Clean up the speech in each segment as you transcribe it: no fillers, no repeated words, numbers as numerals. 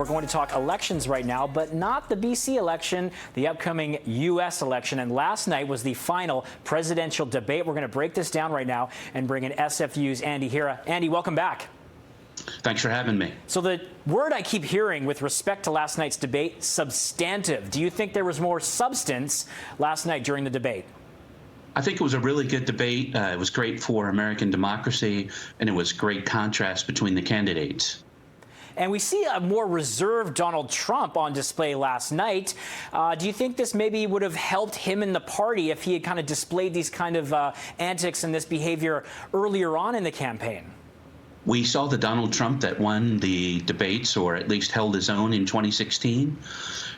We're going to talk elections right now, but not the BC election, the upcoming U.S. election. And last night was the final presidential debate. We're going to break this down right now and bring in SFU's Andy Hira. Andy, welcome back. Thanks for having me. So the word I keep hearing with respect to last night's debate, substantive. Do you think there was more substance last night during the debate? I think it was a really good debate. It was great for American democracy, and it was great contrast between the candidates. And we see a more reserved Donald Trump on display last night. Do you think this maybe would have helped him in the party if he had kind of displayed these kind of antics and this behavior earlier on in the campaign? We saw the Donald Trump that won the debates, or at least held his own, in 2016.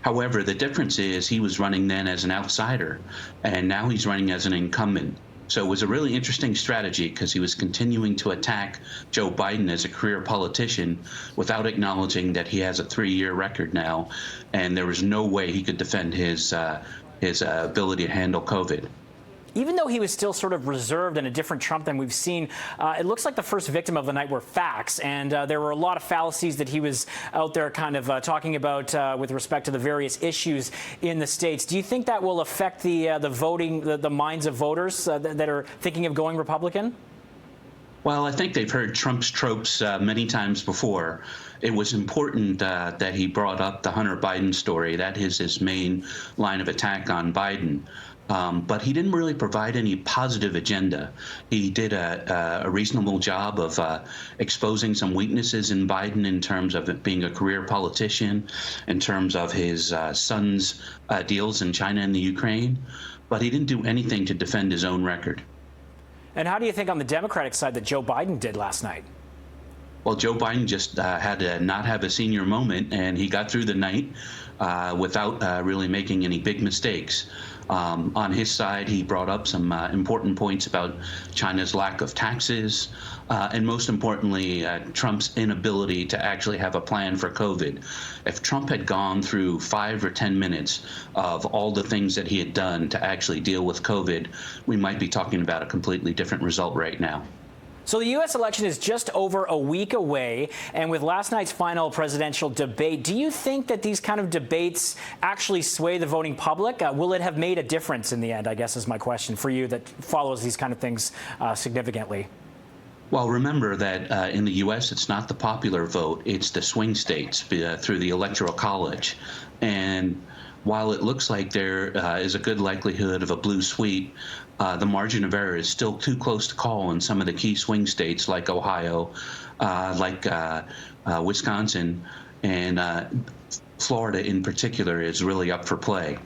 However, the difference is he was running then as an outsider, and now he's running as an incumbent. So it was a really interesting strategy because he was continuing to attack Joe Biden as a career politician without acknowledging that he has a 3-year record now, and there was no way he could defend his ability to handle COVID. Even though he was still sort of reserved and a different Trump than we've seen, it looks like the first victim of the night were facts. And there were a lot of fallacies that he was out there kind of talking about with respect to the various issues in the states. Do you think that will affect the voting, the minds of voters that are thinking of going Republican? Well, I think they've heard Trump's tropes many times before. It was important that he brought up the Hunter Biden story. That is his main line of attack on Biden. But he didn't really provide any positive agenda. He did a reasonable job of exposing some weaknesses in Biden in terms of it being a career politician, in terms of his son's deals in China and the Ukraine. But he didn't do anything to defend his own record. And how do you think on the Democratic side that Joe Biden did last night? Well, Joe Biden just had to not have a senior moment, and he got through the night without really making any big mistakes. On his side, he brought up some important points about China's lack of taxes, and most importantly, Trump's inability to actually have a plan for COVID. If Trump had gone through 5 or 10 minutes of all the things that he had done to actually deal with COVID, we might be talking about a completely different result right now. So the U.S. election is just over a week away, and with last night's final presidential debate, do you think that these kind of debates actually sway the voting public? Will it have made a difference in the end, I guess is my question for you that follows these kind of things significantly? Well, remember that in the U.S., it's not the popular vote, it's the swing states through the Electoral College. And while it looks like there is a good likelihood of a blue sweep, the margin of error is still too close to call in some of the key swing states like Ohio, like Wisconsin, and Florida in particular is really up for play.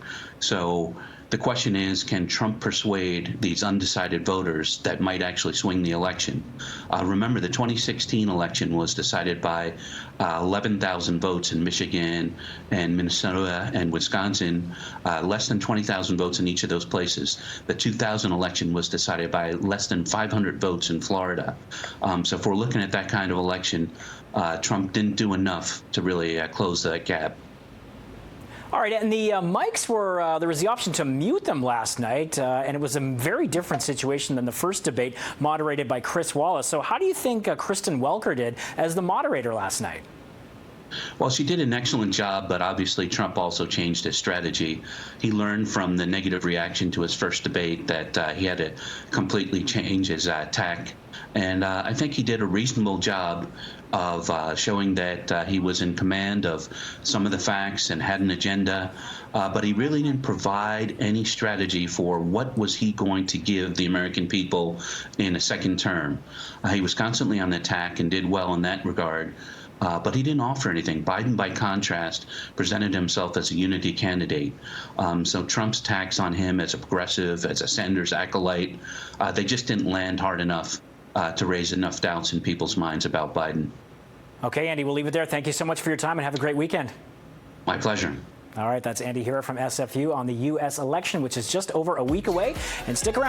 So the question is, can Trump persuade these undecided voters that might actually swing the election? Remember, the 2016 election was decided by 11,000 votes in Michigan and Minnesota and Wisconsin, less than 20,000 votes in each of those places. The 2000 election was decided by less than 500 votes in Florida. So if we're looking at that kind of election, Trump didn't do enough to really close that gap. All right, and the mics were, there was the option to mute them last night, and it was a very different situation than the first debate moderated by Chris Wallace. So how do you think Kristen Welker did as the moderator last night? Well, she did an excellent job, but obviously Trump also changed his strategy. He learned from the negative reaction to his first debate that he had to completely change his tack. And I think he did a reasonable job of showing that he was in command of some of the facts and had an agenda, but he really didn't provide any strategy for what was he going to give the American people in a second term. He was constantly on the attack and did well in that regard. But he didn't offer anything. Biden, by contrast, presented himself as a unity candidate. So Trump's attacks on him as a progressive, as a Sanders acolyte, they just didn't land hard enough to raise enough doubts in people's minds about Biden. Okay, Andy, we'll leave it there. Thank you so much for your time and have a great weekend. My pleasure. All right, that's Andy Hira from SFU on the U.S. election, which is just over a week away. And stick around.